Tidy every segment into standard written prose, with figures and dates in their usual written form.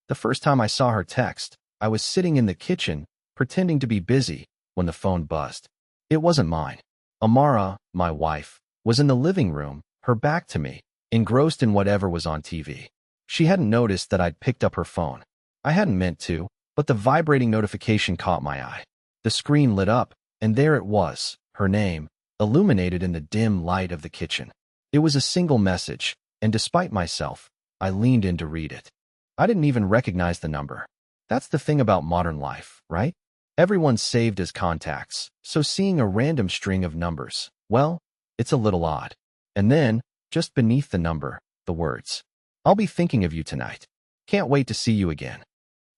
The first time I saw her text, I was sitting in the kitchen, pretending to be busy, when the phone buzzed. It wasn't mine. Amara, my wife, was in the living room, her back to me, engrossed in whatever was on TV. She hadn't noticed that I'd picked up her phone. I hadn't meant to, but the vibrating notification caught my eye. The screen lit up, and there it was, her name, illuminated in the dim light of the kitchen. It was a single message, and despite myself, I leaned in to read it. I didn't even recognize the number. That's the thing about modern life, right? Everyone's saved as contacts, so seeing a random string of numbers, well, it's a little odd. And then, just beneath the number, the words, "I'll be thinking of you tonight. Can't wait to see you again."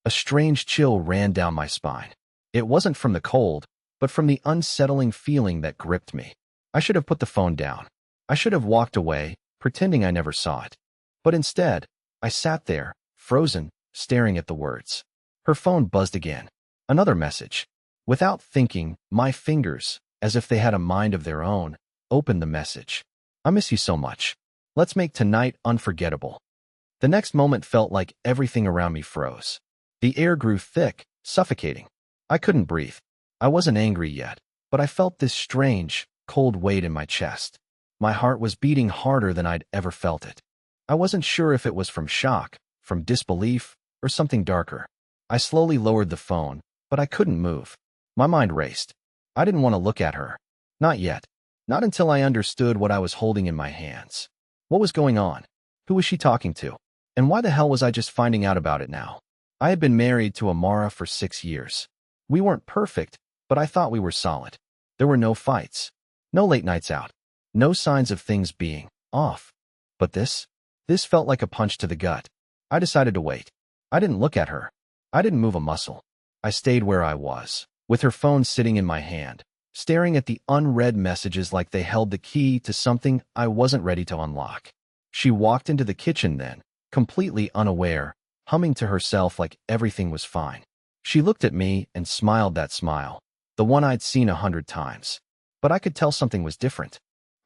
A strange chill ran down my spine. It wasn't from the cold, but from the unsettling feeling that gripped me. I should have put the phone down. I should have walked away, pretending I never saw it. But instead, I sat there, frozen, staring at the words. Her phone buzzed again. Another message. Without thinking, my fingers, as if they had a mind of their own, opened the message. "I miss you so much. Let's make tonight unforgettable." The next moment felt like everything around me froze. The air grew thick, suffocating. I couldn't breathe. I wasn't angry yet, but I felt this strange, cold weight in my chest. My heart was beating harder than I'd ever felt it. I wasn't sure if it was from shock, from disbelief, or something darker. I slowly lowered the phone, but I couldn't move. My mind raced. I didn't want to look at her. Not yet. Not until I understood what I was holding in my hands. What was going on? Who was she talking to? And why the hell was I just finding out about it now? I had been married to Amara for 6 years. We weren't perfect, but I thought we were solid. There were no fights. No late nights out. No signs of things being off. But this felt like a punch to the gut. I decided to wait. I didn't look at her. I didn't move a muscle. I stayed where I was, with her phone sitting in my hand, staring at the unread messages like they held the key to something I wasn't ready to unlock. She walked into the kitchen then, completely unaware, humming to herself like everything was fine. She looked at me and smiled that smile, the one I'd seen 100 times. But I could tell something was different.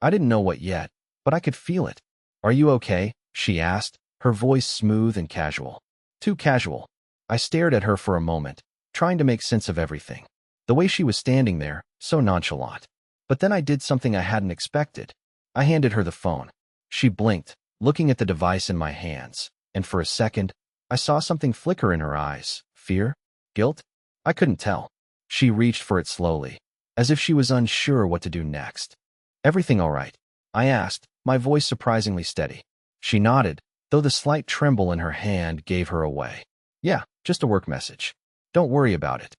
I didn't know what yet, but I could feel it. "Are you okay?" she asked, her voice smooth and casual. Too casual. I stared at her for a moment, trying to make sense of everything. The way she was standing there, so nonchalant. But then I did something I hadn't expected. I handed her the phone. She blinked, looking at the device in my hands, and for a second, I saw something flicker in her eyes. Fear? Guilt? I couldn't tell. She reached for it slowly, as if she was unsure what to do next. "Everything all right?" I asked, my voice surprisingly steady. She nodded, though the slight tremble in her hand gave her away. "Yeah, just a work message. Don't worry about it."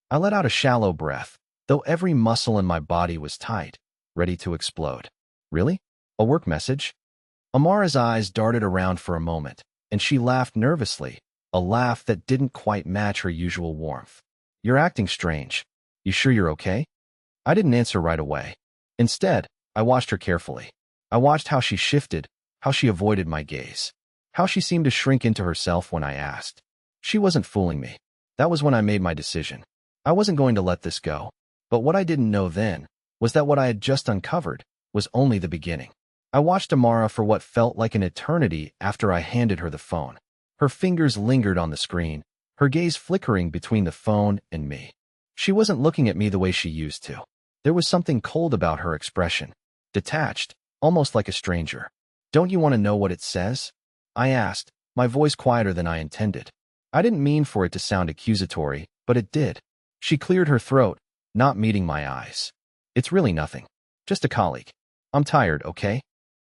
I let out a shallow breath, though every muscle in my body was tight, ready to explode. "Really? A work message?" Amara's eyes darted around for a moment, and she laughed nervously, a laugh that didn't quite match her usual warmth. "You're acting strange. You sure you're okay?" I didn't answer right away. Instead, I watched her carefully. I watched how she shifted, how she avoided my gaze, how she seemed to shrink into herself when I asked. She wasn't fooling me. That was when I made my decision. I wasn't going to let this go. But what I didn't know then was that what I had just uncovered was only the beginning. I watched Amara for what felt like an eternity after I handed her the phone. Her fingers lingered on the screen, her gaze flickering between the phone and me. She wasn't looking at me the way she used to. There was something cold about her expression, detached, almost like a stranger. "Don't you want to know what it says?" I asked, my voice quieter than I intended. I didn't mean for it to sound accusatory, but it did. She cleared her throat, not meeting my eyes. "It's really nothing. Just a colleague. I'm tired, okay?"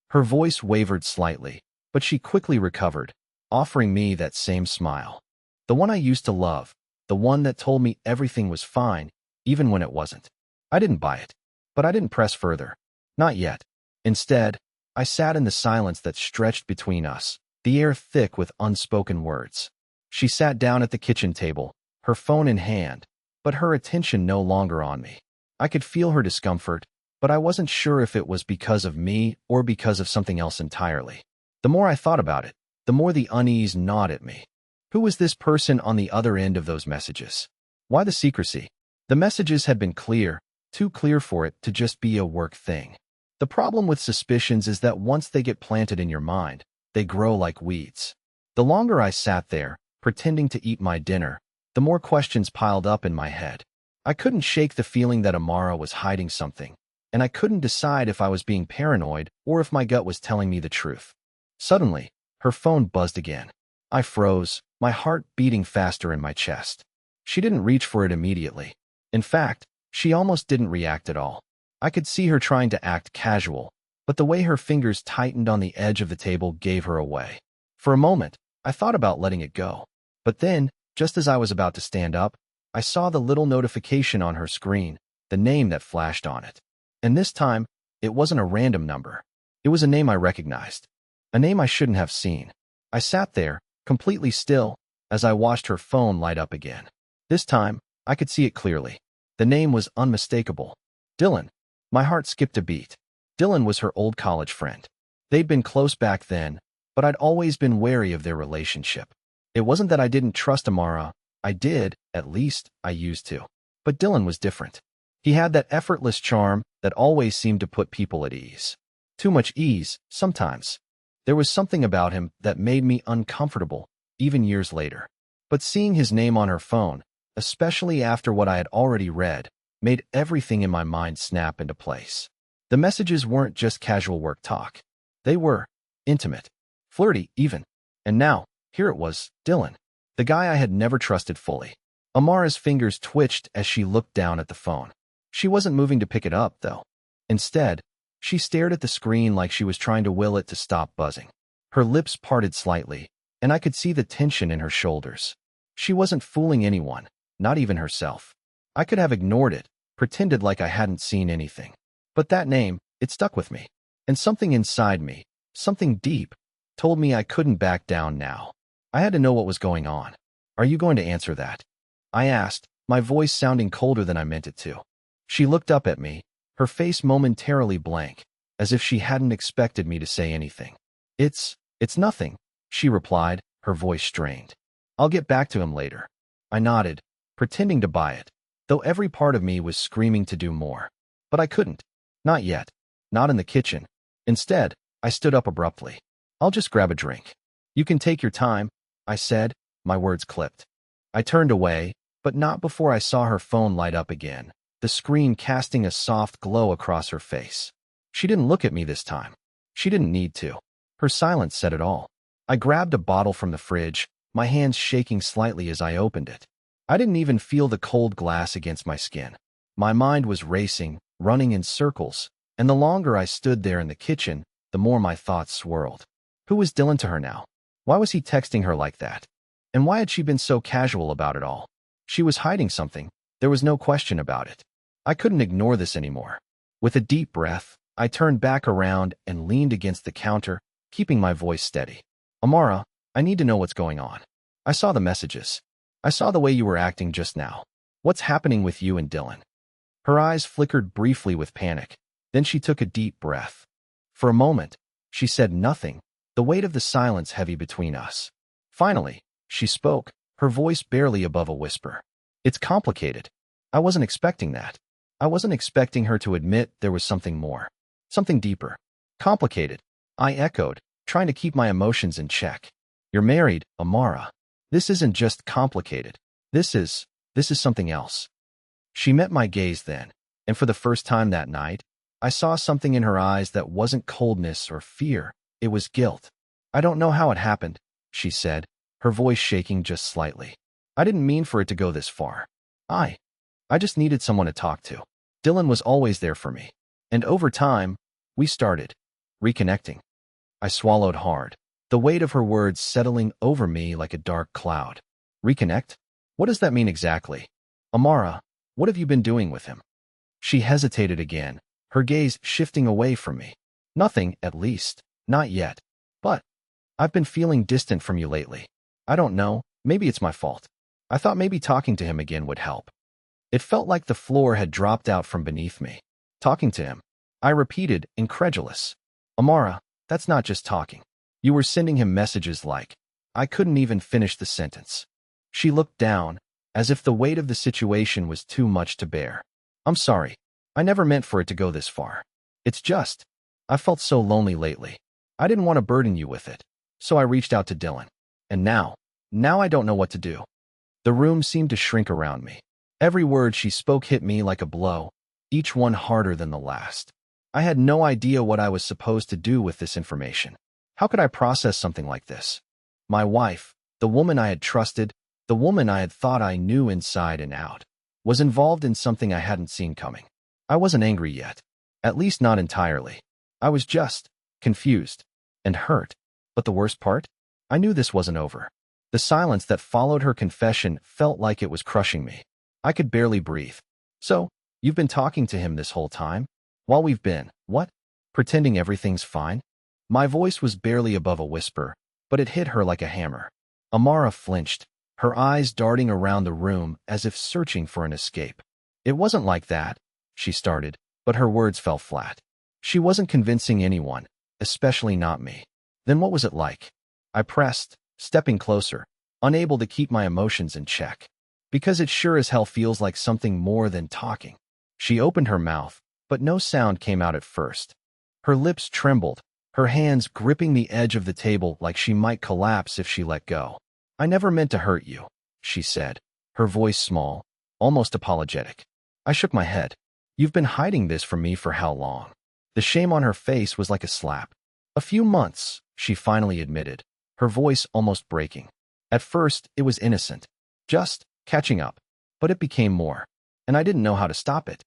Her voice wavered slightly, but she quickly recovered, offering me that same smile. The one I used to love, the one that told me everything was fine, even when it wasn't. I didn't buy it, but I didn't press further. Not yet. Instead, I sat in the silence that stretched between us, the air thick with unspoken words. She sat down at the kitchen table, her phone in hand, but her attention no longer on me. I could feel her discomfort, but I wasn't sure if it was because of me or because of something else entirely. The more I thought about it, the more the unease gnawed at me. Who was this person on the other end of those messages? Why the secrecy? The messages had been clear, too clear for it to just be a work thing. The problem with suspicions is that once they get planted in your mind, they grow like weeds. The longer I sat there, pretending to eat my dinner, the more questions piled up in my head. I couldn't shake the feeling that Amara was hiding something, and I couldn't decide if I was being paranoid or if my gut was telling me the truth. Suddenly, her phone buzzed again. I froze, my heart beating faster in my chest. She didn't reach for it immediately. In fact, she almost didn't react at all. I could see her trying to act casual, but the way her fingers tightened on the edge of the table gave her away. For a moment, I thought about letting it go. But then, just as I was about to stand up, I saw the little notification on her screen, the name that flashed on it. And this time, it wasn't a random number. It was a name I recognized. A name I shouldn't have seen. I sat there, completely still, as I watched her phone light up again. This time, I could see it clearly. The name was unmistakable. Dylan. My heart skipped a beat. Dylan was her old college friend. They'd been close back then, but I'd always been wary of their relationship. It wasn't that I didn't trust Amara. I did, at least, I used to. But Dylan was different. He had that effortless charm that always seemed to put people at ease. Too much ease, sometimes. There was something about him that made me uncomfortable, even years later. But seeing his name on her phone, especially after what I had already read, made everything in my mind snap into place. The messages weren't just casual work talk. They were intimate, flirty even. And now, here it was, Dylan, the guy I had never trusted fully. Amara's fingers twitched as she looked down at the phone. She wasn't moving to pick it up, though. Instead, she stared at the screen like she was trying to will it to stop buzzing. Her lips parted slightly, and I could see the tension in her shoulders. She wasn't fooling anyone, not even herself. I could have ignored it, pretended like I hadn't seen anything. But that name, it stuck with me. And something inside me, something deep, told me I couldn't back down now. I had to know what was going on. Are you going to answer that? I asked, my voice sounding colder than I meant it to. She looked up at me, her face momentarily blank, as if she hadn't expected me to say anything. It's nothing, she replied, her voice strained. I'll get back to him later. I nodded, pretending to buy it, though every part of me was screaming to do more. But I couldn't. Not yet. Not in the kitchen. Instead, I stood up abruptly. I'll just grab a drink. You can take your time, I said, my words clipped. I turned away, but not before I saw her phone light up again, the screen casting a soft glow across her face. She didn't look at me this time. She didn't need to. Her silence said it all. I grabbed a bottle from the fridge, my hands shaking slightly as I opened it. I didn't even feel the cold glass against my skin. My mind was racing, running in circles, and the longer I stood there in the kitchen, the more my thoughts swirled. Who was Dylan to her now? Why was he texting her like that? And why had she been so casual about it all? She was hiding something. There was no question about it. I couldn't ignore this anymore. With a deep breath, I turned back around and leaned against the counter, keeping my voice steady. Amara, I need to know what's going on. I saw the messages. I saw the way you were acting just now. What's happening with you and Dylan? Her eyes flickered briefly with panic. Then she took a deep breath. For a moment, she said nothing, the weight of the silence heavy between us. Finally, she spoke, her voice barely above a whisper. It's complicated. I wasn't expecting that. I wasn't expecting her to admit there was something more. Something deeper. Complicated, I echoed, trying to keep my emotions in check. You're married, Amara. This isn't just complicated. This is something else. She met my gaze then, and for the first time that night, I saw something in her eyes that wasn't coldness or fear. It was guilt. I don't know how it happened, she said, her voice shaking just slightly. I didn't mean for it to go this far. I just needed someone to talk to. Dylan was always there for me. And over time, we started reconnecting. I swallowed hard, the weight of her words settling over me like a dark cloud. Reconnect? What does that mean exactly? Amara, what have you been doing with him? She hesitated again, her gaze shifting away from me. Nothing, at least. Not yet. But I've been feeling distant from you lately. I don't know, maybe it's my fault. I thought maybe talking to him again would help. It felt like the floor had dropped out from beneath me. Talking to him. I repeated, incredulous. Amara, that's not just talking. You were sending him messages like. I couldn't even finish the sentence. She looked down, as if the weight of the situation was too much to bear. I'm sorry. I never meant for it to go this far. It's just, I felt so lonely lately. I didn't want to burden you with it, so I reached out to Dylan. And now Now I don't know what to do. The room seemed to shrink around me. Every word she spoke hit me like a blow, each one harder than the last. I had no idea what I was supposed to do with this information. How could I process something like this? My wife, the woman I had trusted, the woman I had thought I knew inside and out, was involved in something I hadn't seen coming. I wasn't angry yet. At least not entirely. I was just confused and hurt. But the worst part? I knew this wasn't over. The silence that followed her confession felt like it was crushing me. I could barely breathe. So, you've been talking to him this whole time? While we've been, what? Pretending everything's fine? My voice was barely above a whisper, but it hit her like a hammer. Amara flinched, her eyes darting around the room as if searching for an escape. It wasn't like that, she started, but her words fell flat. She wasn't convincing anyone, especially not me. Then what was it like? I pressed, stepping closer, unable to keep my emotions in check. Because it sure as hell feels like something more than talking. She opened her mouth, but no sound came out at first. Her lips trembled, her hands gripping the edge of the table like she might collapse if she let go. I never meant to hurt you, she said, her voice small, almost apologetic. I shook my head. You've been hiding this from me for how long? The shame on her face was like a slap. A few months, she finally admitted, her voice almost breaking. At first, it was innocent, just catching up, but it became more, and I didn't know how to stop it.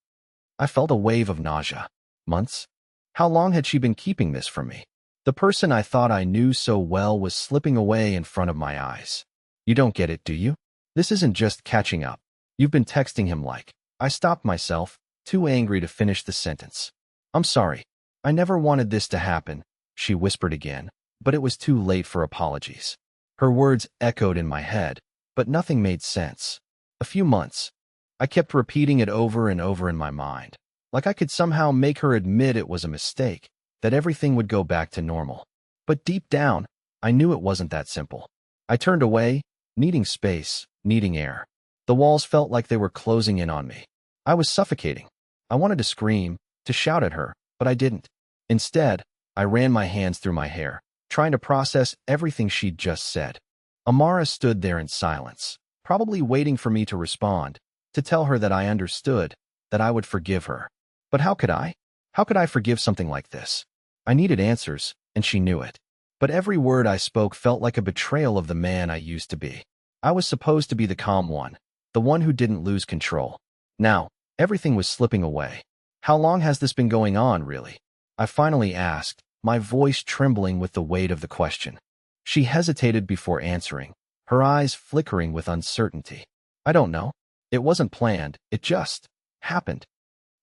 I felt a wave of nausea. Months? How long had she been keeping this from me? The person I thought I knew so well was slipping away in front of my eyes. You don't get it, do you? This isn't just catching up. You've been texting him like. I stopped myself, too angry to finish the sentence. I'm sorry. I never wanted this to happen, she whispered again, but it was too late for apologies. Her words echoed in my head, but nothing made sense. A few months. I kept repeating it over and over in my mind, like I could somehow make her admit it was a mistake, that everything would go back to normal. But deep down, I knew it wasn't that simple. I turned away, needing space, needing air. The walls felt like they were closing in on me. I was suffocating. I wanted to scream, to shout at her, but I didn't. Instead, I ran my hands through my hair, trying to process everything she'd just said. Amara stood there in silence, probably waiting for me to respond, to tell her that I understood, that I would forgive her. But how could I? How could I forgive something like this? I needed answers, and she knew it. But every word I spoke felt like a betrayal of the man I used to be. I was supposed to be the calm one, the one who didn't lose control. Now, everything was slipping away. How long has this been going on, really? I finally asked, my voice trembling with the weight of the question. She hesitated before answering, her eyes flickering with uncertainty. I don't know. It wasn't planned, it just happened.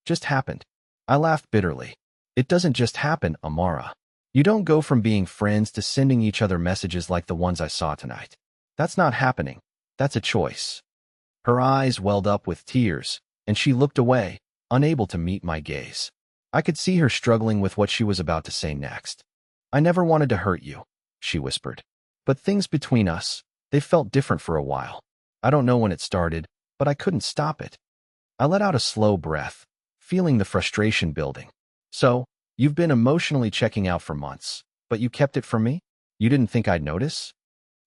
Just happened. I laughed bitterly. It doesn't just happen, Amara. You don't go from being friends to sending each other messages like the ones I saw tonight. That's not happening. That's a choice. Her eyes welled up with tears, and she looked away, unable to meet my gaze. I could see her struggling with what she was about to say next. I never wanted to hurt you, she whispered. But things between us, they felt different for a while. I don't know when it started, but I couldn't stop it. I let out a slow breath, feeling the frustration building. So, you've been emotionally checking out for months, but you kept it from me? You didn't think I'd notice?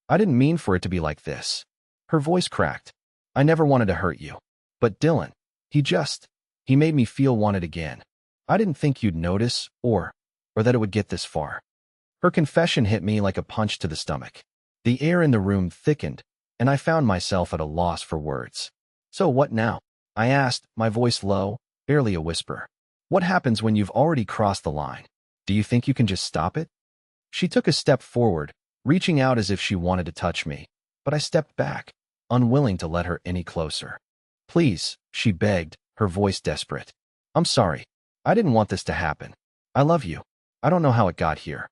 I didn't mean for it to be like this. Her voice cracked. I never wanted to hurt you. But Dylan, he made me feel wanted again. I didn't think you'd notice, or that it would get this far. Her confession hit me like a punch to the stomach. The air in the room thickened, and I found myself at a loss for words. So what now? I asked, my voice low, barely a whisper. What happens when you've already crossed the line? Do you think you can just stop it? She took a step forward, reaching out as if she wanted to touch me, but I stepped back, unwilling to let her any closer. Please, she begged, her voice desperate. I'm sorry. I didn't want this to happen. I love you. I don't know how it got here.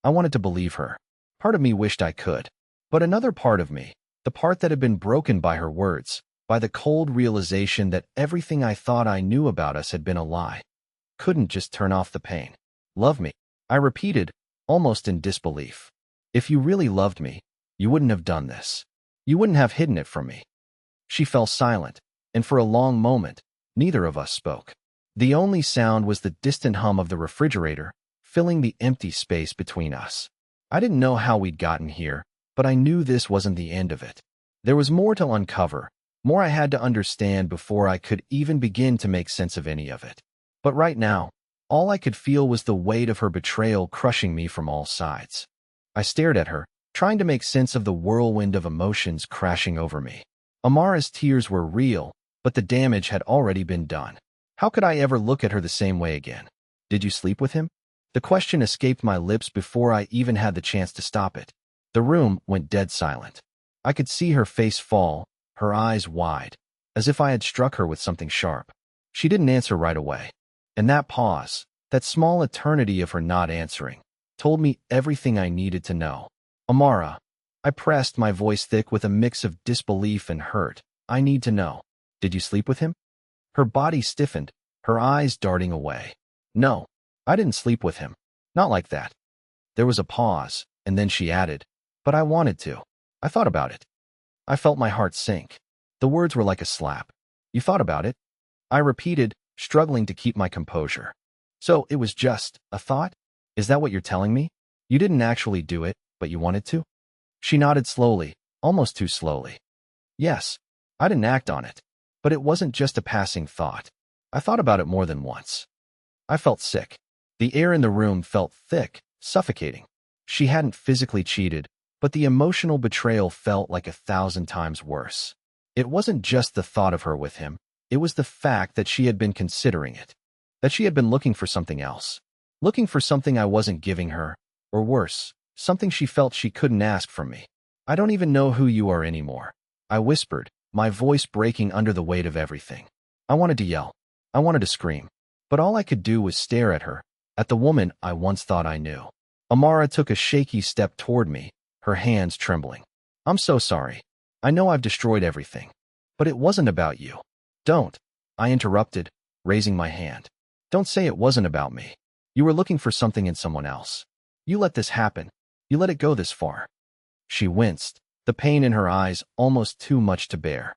I wanted to believe her. Part of me wished I could. But another part of me, the part that had been broken by her words, by the cold realization that everything I thought I knew about us had been a lie, couldn't just turn off the pain. Love me, I repeated, almost in disbelief. If you really loved me, you wouldn't have done this. You wouldn't have hidden it from me. She fell silent, and for a long moment, neither of us spoke. The only sound was the distant hum of the refrigerator, filling the empty space between us. I didn't know how we'd gotten here, but I knew this wasn't the end of it. There was more to uncover, more I had to understand before I could even begin to make sense of any of it. But right now, all I could feel was the weight of her betrayal crushing me from all sides. I stared at her, trying to make sense of the whirlwind of emotions crashing over me. Amara's tears were real, but the damage had already been done. How could I ever look at her the same way again? Did you sleep with him? The question escaped my lips before I even had the chance to stop it. The room went dead silent. I could see her face fall, her eyes wide, as if I had struck her with something sharp. She didn't answer right away. And that pause, that small eternity of her not answering, told me everything I needed to know. Amara, I pressed, my voice thick with a mix of disbelief and hurt. I need to know. Did you sleep with him? Her body stiffened, her eyes darting away. No, I didn't sleep with him. Not like that. There was a pause, and then she added, but I wanted to. I thought about it. I felt my heart sink. The words were like a slap. You thought about it? I repeated, struggling to keep my composure. So it was just a thought? Is that what you're telling me? You didn't actually do it, but you wanted to? She nodded slowly, almost too slowly. Yes, I didn't act on it. But it wasn't just a passing thought. I thought about it more than once. I felt sick. The air in the room felt thick, suffocating. She hadn't physically cheated, but the emotional betrayal felt like 1,000 times worse. It wasn't just the thought of her with him. It was the fact that she had been considering it. That she had been looking for something else. Looking for something I wasn't giving her. Or worse, something she felt she couldn't ask from me. I don't even know who you are anymore. I whispered, my voice breaking under the weight of everything. I wanted to yell. I wanted to scream. But all I could do was stare at her, at the woman I once thought I knew. Amara took a shaky step toward me, her hands trembling. I'm so sorry. I know I've destroyed everything. But it wasn't about you. Don't. I interrupted, raising my hand. Don't say it wasn't about me. You were looking for something in someone else. You let this happen. You let it go this far. She winced, the pain in her eyes almost too much to bear.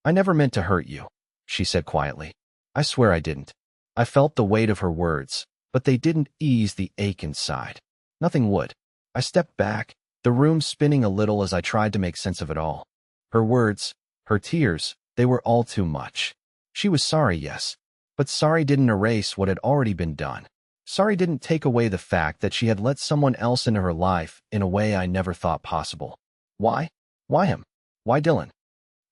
I never meant to hurt you, she said quietly. I swear I didn't. I felt the weight of her words, but they didn't ease the ache inside. Nothing would. I stepped back, the room spinning a little as I tried to make sense of it all. Her words, her tears, they were all too much. She was sorry, yes, but sorry didn't erase what had already been done. Sorry didn't take away the fact that she had let someone else into her life in a way I never thought possible. Why? Why him? Why Dylan?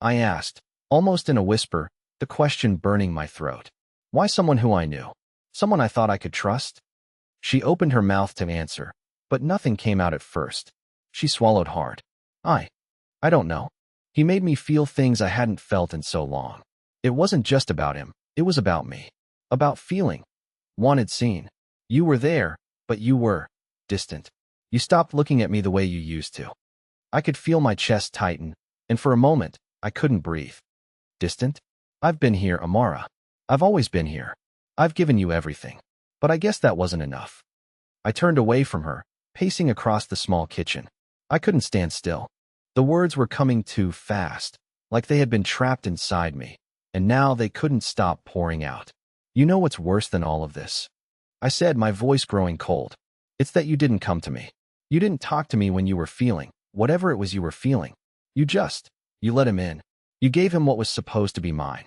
I asked, almost in a whisper, the question burning my throat. Why someone who I knew? Someone I thought I could trust? She opened her mouth to answer, but nothing came out at first. She swallowed hard. I don't know. He made me feel things I hadn't felt in so long. It wasn't just about him. It was about me. About feeling. Wanted seen. You were there, but you were distant. You stopped looking at me the way you used to. I could feel my chest tighten, and for a moment, I couldn't breathe. Distant? I've been here, Amara. I've always been here. I've given you everything. But I guess that wasn't enough. I turned away from her, pacing across the small kitchen. I couldn't stand still. The words were coming too fast, like they had been trapped inside me, and now they couldn't stop pouring out. You know what's worse than all of this? I said, my voice growing cold. It's that you didn't come to me. You didn't talk to me when you were feeling, whatever it was you were feeling. You let him in. You gave him what was supposed to be mine.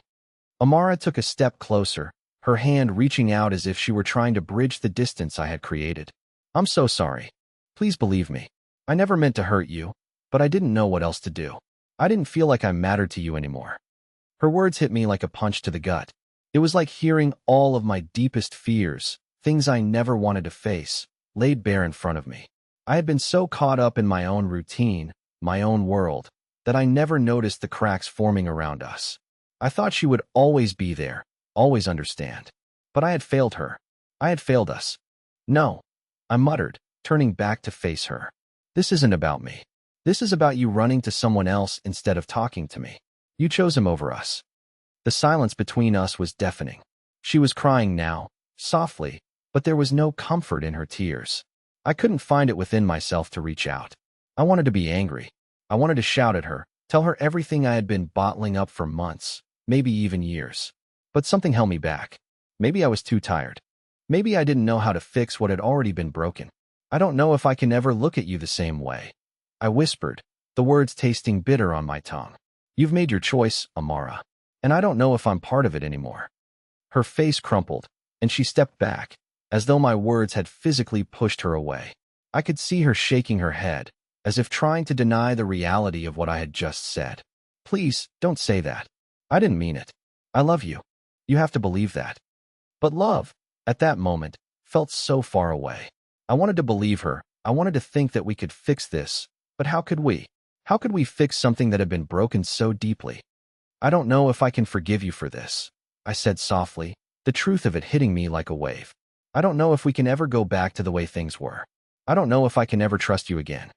Amara took a step closer, her hand reaching out as if she were trying to bridge the distance I had created. I'm so sorry. Please believe me. I never meant to hurt you, but I didn't know what else to do. I didn't feel like I mattered to you anymore. Her words hit me like a punch to the gut. It was like hearing all of my deepest fears, things I never wanted to face, laid bare in front of me. I had been so caught up in my own routine, my own world, that I never noticed the cracks forming around us. I thought she would always be there, always understand. But I had failed her. I had failed us. No, I muttered, turning back to face her. This isn't about me. This is about you running to someone else instead of talking to me. You chose him over us. The silence between us was deafening. She was crying now, softly, but there was no comfort in her tears. I couldn't find it within myself to reach out. I wanted to be angry. I wanted to shout at her, tell her everything I had been bottling up for months, maybe even years. But something held me back. Maybe I was too tired. Maybe I didn't know how to fix what had already been broken. I don't know if I can ever look at you the same way. I whispered, the words tasting bitter on my tongue. You've made your choice, Amara, and I don't know if I'm part of it anymore. Her face crumpled, and she stepped back, as though my words had physically pushed her away. I could see her shaking her head, as if trying to deny the reality of what I had just said. Please, don't say that. I didn't mean it. I love you. You have to believe that. But love, at that moment, felt so far away. I wanted to believe her. I wanted to think that we could fix this, but how could we? How could we fix something that had been broken so deeply? I don't know if I can forgive you for this, I said softly, the truth of it hitting me like a wave. I don't know if we can ever go back to the way things were. I don't know if I can ever trust you again.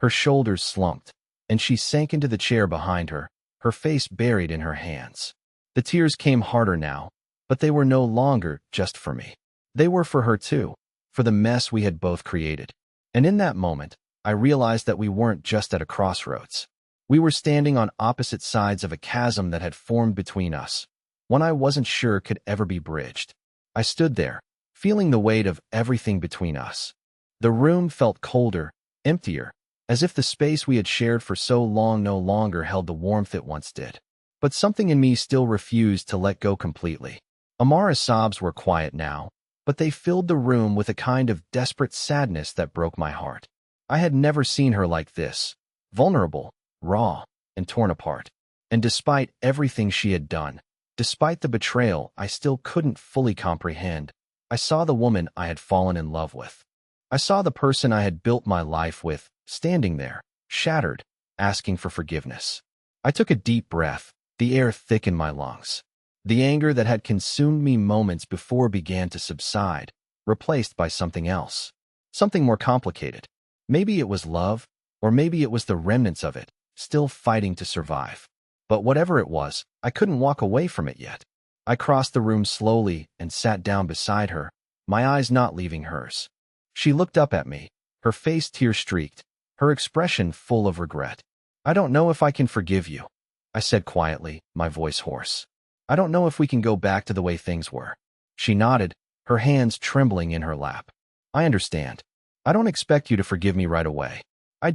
Her shoulders slumped, and she sank into the chair behind her, her face buried in her hands. The tears came harder now, but they were no longer just for me. They were for her too, for the mess we had both created. And in that moment, I realized that we weren't just at a crossroads. We were standing on opposite sides of a chasm that had formed between us, one I wasn't sure could ever be bridged. I stood there, feeling the weight of everything between us. The room felt colder, emptier, as if the space we had shared for so long no longer held the warmth it once did. But something in me still refused to let go completely. Amara's sobs were quiet now, but they filled the room with a kind of desperate sadness that broke my heart. I had never seen her like this, vulnerable, raw, and torn apart. And despite everything she had done, despite the betrayal I still couldn't fully comprehend, I saw the woman I had fallen in love with. I saw the person I had built my life with, standing there, shattered, asking for forgiveness. I took a deep breath, the air thick in my lungs. The anger that had consumed me moments before began to subside, replaced by something else. Something more complicated. Maybe it was love, or maybe it was the remnants of it, still fighting to survive. But whatever it was, I couldn't walk away from it yet. I crossed the room slowly and sat down beside her, my eyes not leaving hers. She looked up at me, her face tear-streaked, her expression full of regret. I don't know if I can forgive you, I said quietly, my voice hoarse. I don't know if we can go back to the way things were. She nodded, her hands trembling in her lap. I understand. I don't expect you to forgive me right away. I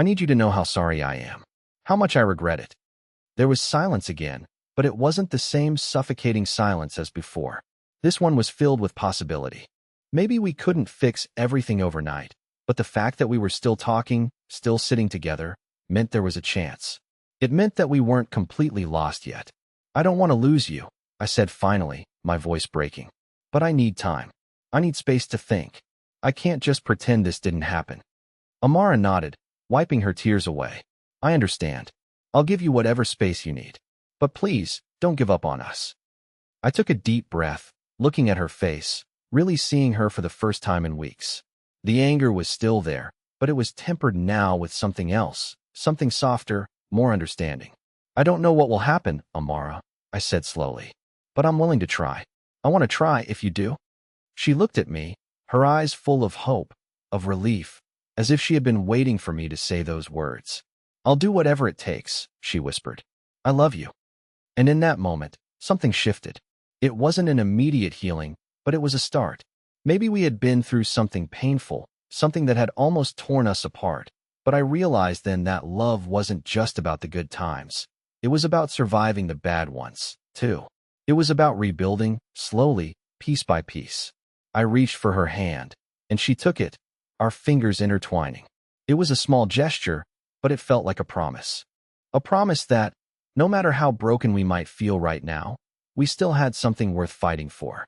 need you to know how sorry I am. How much I regret it. There was silence again, but it wasn't the same suffocating silence as before. This one was filled with possibility. Maybe we couldn't fix everything overnight, but the fact that we were still talking, still sitting together, meant there was a chance. It meant that we weren't completely lost yet. I don't want to lose you, I said finally, my voice breaking. But I need time. I need space to think. I can't just pretend this didn't happen. Amara nodded, wiping her tears away. I understand. I'll give you whatever space you need. But please, don't give up on us. I took a deep breath, looking at her face, really seeing her for the first time in weeks. The anger was still there, but it was tempered now with something else, something softer, more understanding. I don't know what will happen, Amara, I said slowly. But I'm willing to try. I want to try if you do. She looked at me, her eyes full of hope, of relief, as if she had been waiting for me to say those words. I'll do whatever it takes, she whispered. I love you. And in that moment, something shifted. It wasn't an immediate healing, but it was a start. Maybe we had been through something painful, something that had almost torn us apart. But I realized then that love wasn't just about the good times. It was about surviving the bad ones, too. It was about rebuilding, slowly, piece by piece. I reached for her hand, and she took it, our fingers intertwining. It was a small gesture, but it felt like a promise. A promise that, no matter how broken we might feel right now, we still had something worth fighting for.